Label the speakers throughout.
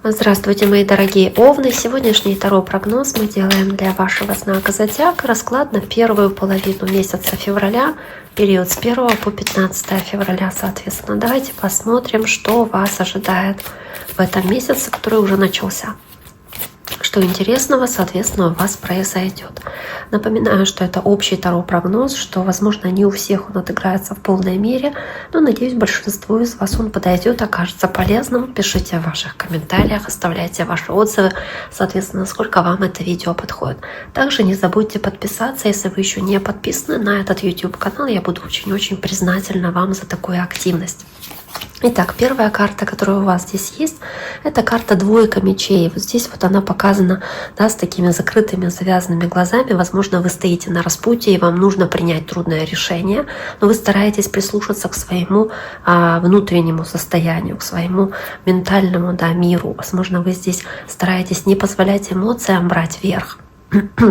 Speaker 1: Здравствуйте, мои дорогие овны! Сегодняшний таро-прогноз мы делаем для вашего знака Зодиака. Расклад на первую половину месяца февраля, период с 1 по 15 февраля, соответственно. Давайте посмотрим, что вас ожидает в этом месяце, который уже начался. Что интересного, соответственно, у вас произойдет. Напоминаю, что это общий таро-прогноз, что, возможно, не у всех он отыграется в полной мере, но, надеюсь, большинству из вас он подойдет, окажется полезным. Пишите в ваших комментариях, оставляйте ваши отзывы, соответственно, насколько вам это видео подходит. Также не забудьте подписаться, если вы еще не подписаны на этот YouTube-канал. Я буду очень-очень признательна вам за такую активность. Итак, первая карта, которая у вас здесь есть, это карта двойка мечей. Вот здесь вот она показана, да, с такими закрытыми, завязанными глазами. Возможно, вы стоите на распутье, и вам нужно принять трудное решение, но вы стараетесь прислушаться к своему внутреннему состоянию, к своему ментальному, да, миру. Возможно, вы здесь стараетесь не позволять эмоциям брать верх,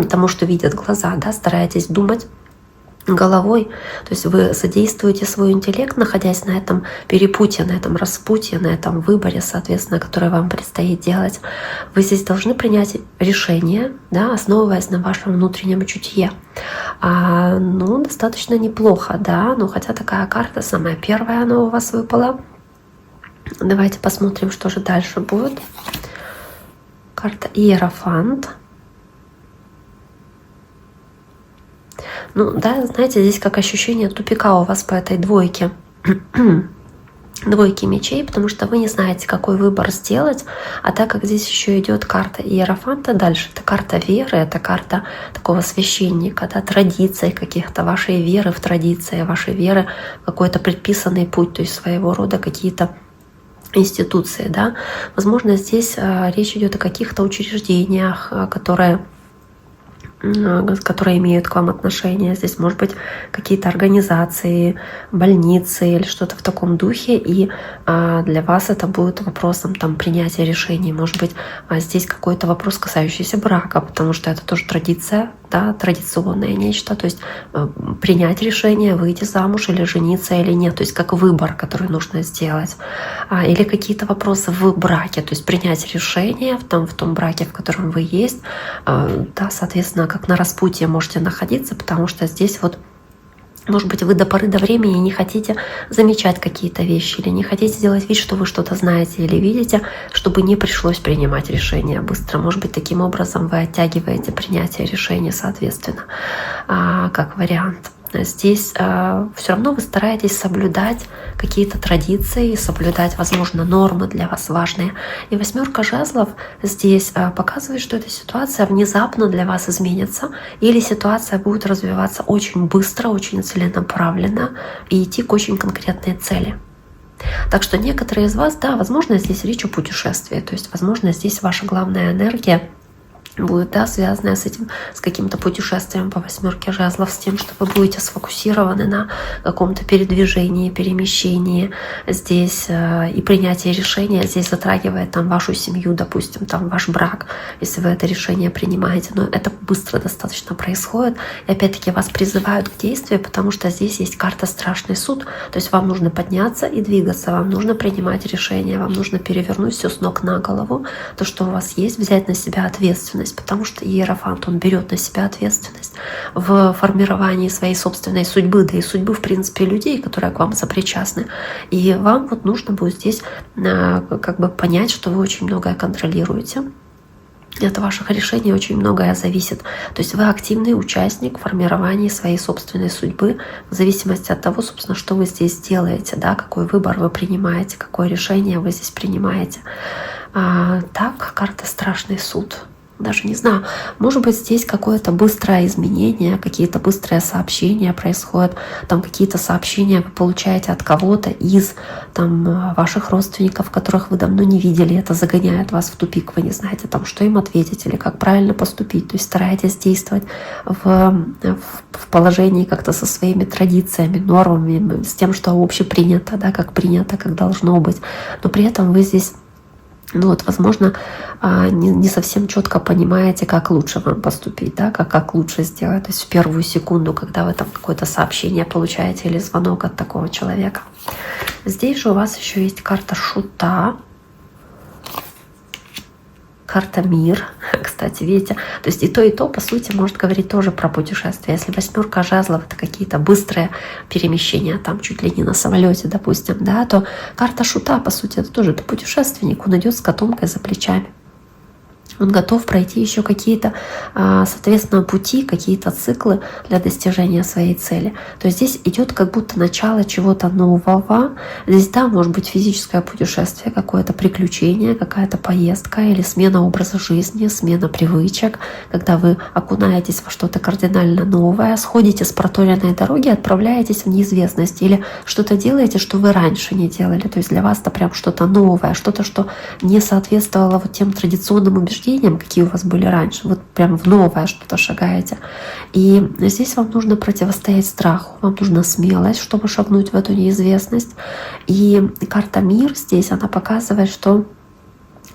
Speaker 1: тому, что видят глаза, да, стараетесь думать головой, то есть вы задействуете свой интеллект, находясь на этом перепутье, на этом распутье, на этом выборе, соответственно, который вам предстоит делать. Вы здесь должны принять решение, да, основываясь на вашем внутреннем чутье. Ну, достаточно неплохо, да, но хотя такая карта, самая первая, она у вас выпала. Давайте посмотрим, что же дальше будет. Карта Иерофант. Ну да, знаете, здесь как ощущение тупика у вас по этой двойке. Двойки мечей, потому что вы не знаете, какой выбор сделать. А так как здесь еще идет карта Иерофанта, дальше это карта веры, это карта такого священника, да, традиций каких-то, вашей веры в традиции, вашей веры в какой-то предписанный путь, то есть своего рода какие-то институции, да. Возможно, здесь речь идет о каких-то учреждениях, которые имеют к вам отношение. Здесь, может быть, какие-то организации, больницы или что-то в таком духе. И для вас это будет вопросом там, принятия решений. Может быть, здесь какой-то вопрос, касающийся брака, потому что это тоже традиция, да, традиционное нечто. То есть принять решение, выйти замуж или жениться или нет. То есть как выбор, который нужно сделать. Или какие-то вопросы в браке. То есть принять решение в том браке, в котором вы есть. Да, соответственно, как на распутье можете находиться, потому что здесь вот, может быть, вы до поры до времени не хотите замечать какие-то вещи или не хотите делать вид, что вы что-то знаете или видите, чтобы не пришлось принимать решения быстро. Может быть, таким образом вы оттягиваете принятие решения, соответственно, как вариант. Здесь все равно вы стараетесь соблюдать какие-то традиции, соблюдать, возможно, нормы для вас важные. И восьмерка жезлов здесь показывает, что эта ситуация внезапно для вас изменится, или ситуация будет развиваться очень быстро, очень целенаправленно и идти к очень конкретной цели. Так что некоторые из вас, да, возможно, здесь речь о путешествии, то есть, возможно, здесь ваша главная энергия будет, да, связанная с этим, с каким-то путешествием по восьмерке жезлов, с тем, что вы будете сфокусированы на каком-то передвижении, перемещении здесь, и принятие решения здесь затрагивает там вашу семью, допустим, там ваш брак, если вы это решение принимаете, но это быстро достаточно происходит, и опять-таки вас призывают к действию, потому что здесь есть карта Страшный суд, то есть вам нужно подняться и двигаться, вам нужно принимать решения, вам нужно перевернуть все с ног на голову, то, что у вас есть, взять на себя ответственность, потому что Иерофант, он берет на себя ответственность в формировании своей собственной судьбы, да и судьбы, в принципе, людей, которые к вам сопричастны. И вам вот нужно будет здесь как бы понять, что вы очень многое контролируете. От ваших решений очень многое зависит. То есть вы активный участник в формировании своей собственной судьбы в зависимости от того, собственно, что вы здесь делаете, да, какой выбор вы принимаете, какое решение вы здесь принимаете. Так, карта Страшный суд. Даже не знаю, может быть, здесь какое-то быстрое изменение, какие-то быстрые сообщения происходят, там какие-то сообщения вы получаете от кого-то из там ваших родственников, которых вы давно не видели, это загоняет вас в тупик, вы не знаете, там, что им ответить или как правильно поступить, то есть стараетесь действовать в положении как-то со своими традициями, нормами, с тем, что общепринято, да, как принято, как должно быть, но при этом вы здесь, ну вот, возможно, не совсем четко понимаете, как лучше вам поступить, да, как лучше сделать. То есть в первую секунду, когда вы там какое-то сообщение получаете или звонок от такого человека. Здесь же у вас еще есть карта Шута. карта мир, кстати, видите, то есть и то, по сути, может говорить тоже про путешествия. Если 8 жезлов — это какие-то быстрые перемещения, там чуть ли не на самолете, допустим, да, то карта шута, по сути, это тоже путешественник, он идет с котомкой за плечами. Он готов пройти еще какие-то, соответственно, пути, какие-то циклы для достижения своей цели. То есть здесь идет как будто начало чего-то нового. Здесь, да, может быть физическое путешествие, какое-то приключение, какая-то поездка или смена образа жизни, смена привычек, когда вы окунаетесь во что-то кардинально новое, сходите с проторенной дороги, отправляетесь в неизвестность или что-то делаете, что вы раньше не делали. То есть для вас это прям что-то новое, что-то, что не соответствовало вот тем традиционным убеждениям, какие у вас были раньше. Вот прям в новое что-то шагаете. И здесь вам нужно противостоять страху, вам нужна смелость, чтобы шагнуть в эту неизвестность. И карта мир здесь, она показывает, что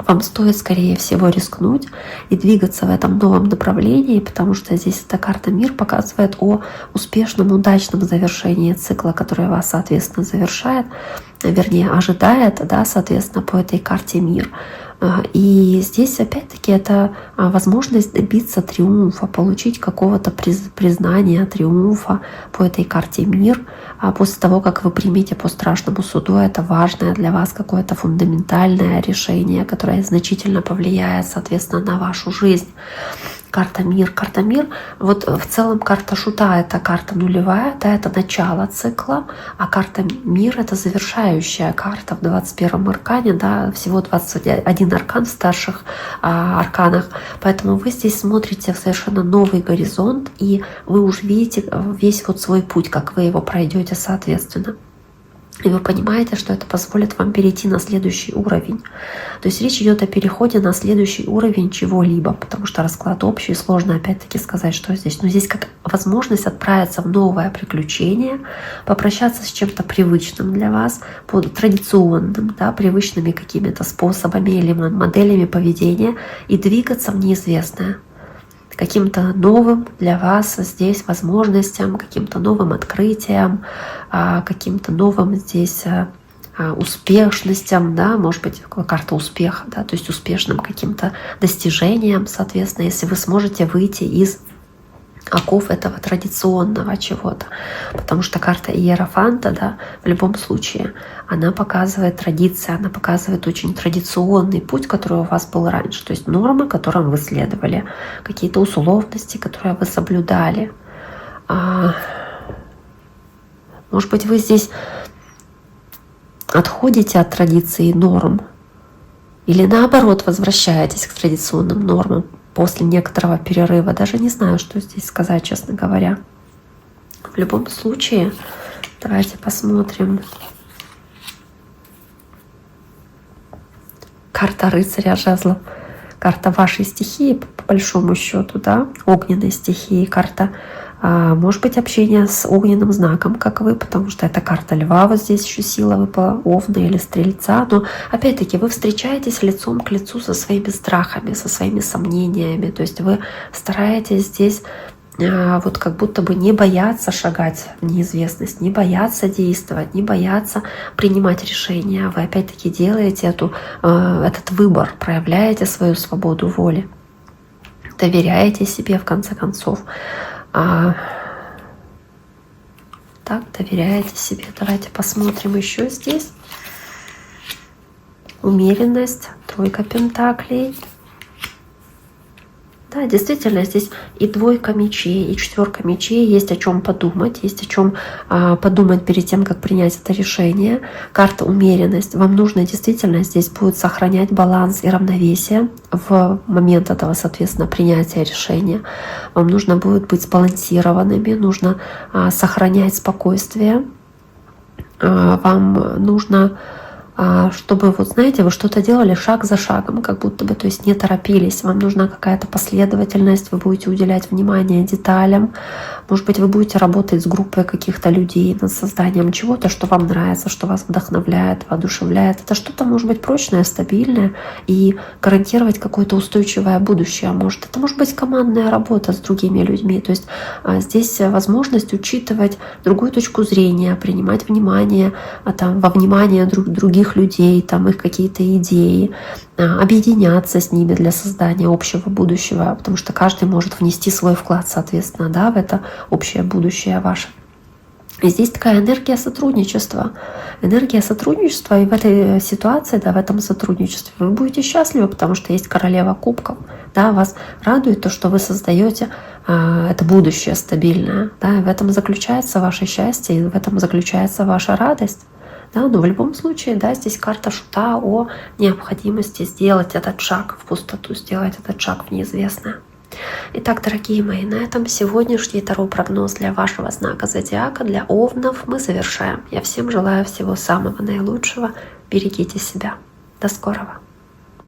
Speaker 1: вам стоит, скорее всего, рискнуть и двигаться в этом новом направлении, потому что здесь эта карта мир показывает о успешном, удачном завершении цикла, который вас, соответственно, завершает, вернее, ожидает, да, соответственно, по этой карте мир. И здесь, опять-таки, это возможность добиться триумфа, получить какого-то признания, триумфа по этой карте мир. А после того, как вы примете по страшному суду, это важное для вас какое-то фундаментальное решение, которое значительно повлияет, соответственно, на вашу жизнь. Карта мир. Карта мир, вот в целом карта шута — это карта нулевая, да, это начало цикла, а карта мир — это завершающая карта в 21-м аркане, да, всего 21 аркан в старших арканах, поэтому вы здесь смотрите в совершенно новый горизонт, и вы уже видите весь вот свой путь, как вы его пройдете, соответственно. И вы понимаете, что это позволит вам перейти на следующий уровень. То есть речь идет о переходе на следующий уровень чего-либо, потому что расклад общий, сложно опять-таки сказать, что здесь. Но здесь как возможность отправиться в новое приключение, попрощаться с чем-то привычным для вас, традиционным, да, привычными какими-то способами или моделями поведения и двигаться в неизвестное. Каким-то новым для вас здесь возможностям, каким-то новым открытиям, каким-то новым здесь успешностям, да, может быть, карта успеха, да, то есть успешным каким-то достижениям, соответственно, если вы сможете выйти из оков этого традиционного чего-то. Потому что карта Иерофанта, да, в любом случае, она показывает традиции, она показывает очень традиционный путь, который у вас был раньше. То есть нормы, которым вы следовали, какие-то условности, которые вы соблюдали. Может быть, вы здесь отходите от традиций и норм, или наоборот возвращаетесь к традиционным нормам после некоторого перерыва. Даже не знаю, что здесь сказать, честно говоря. В любом случае, давайте посмотрим. Карта рыцаря жезлов. Карта вашей стихии, по большому счету, да, огненной стихии. Карта, может быть, общение с огненным знаком, как вы, потому что это карта льва, вот здесь еще сила выпала, овна или стрельца. Но, опять-таки, вы встречаетесь лицом к лицу со своими страхами, со своими сомнениями. То есть вы стараетесь здесь вот как будто бы не бояться шагать в неизвестность, не бояться действовать, не бояться принимать решения. Вы опять-таки делаете этот выбор, проявляете свою свободу воли, доверяете себе в конце концов. Так, доверяете себе. Давайте посмотрим еще здесь. Умеренность, тройка пентаклей. Да, действительно, здесь и двойка мечей, и четверка мечей. Есть о чем подумать, есть о чем подумать перед тем, как принять это решение. Карта умеренность. Вам нужно действительно здесь будет сохранять баланс и равновесие в момент этого, соответственно, принятия решения. Вам нужно будет быть сбалансированными, нужно сохранять спокойствие. Вам нужно, чтобы, вот знаете, вы что-то делали шаг за шагом, как будто бы, то есть не торопились. Вам нужна какая-то последовательность, вы будете уделять внимание деталям. Может быть, вы будете работать с группой каких-то людей над созданием чего-то, что вам нравится, что вас вдохновляет, воодушевляет. Это что-то может быть прочное, стабильное и гарантировать какое-то устойчивое будущее. Это может быть командная работа с другими людьми. То есть здесь возможность учитывать другую точку зрения, принимать внимание, во внимание других других людей, там их какие-то идеи, объединяться с ними для создания общего будущего, потому что каждый может внести свой вклад, соответственно, да, в это общее будущее ваше. И здесь такая энергия сотрудничества. Энергия сотрудничества, и в этой ситуации, да, в этом сотрудничестве вы будете счастливы, потому что есть королева кубков. Да, вас радует то, что вы создаете это будущее стабильное. Да, и в этом заключается ваше счастье, и в этом заключается ваша радость. Да, но в любом случае, да, здесь карта шута о необходимости сделать этот шаг в пустоту, сделать этот шаг в неизвестное. Итак, дорогие мои, на этом сегодняшний таро-прогноз для вашего знака зодиака, для овнов, мы завершаем. Я всем желаю всего самого наилучшего. Берегите себя. До скорого.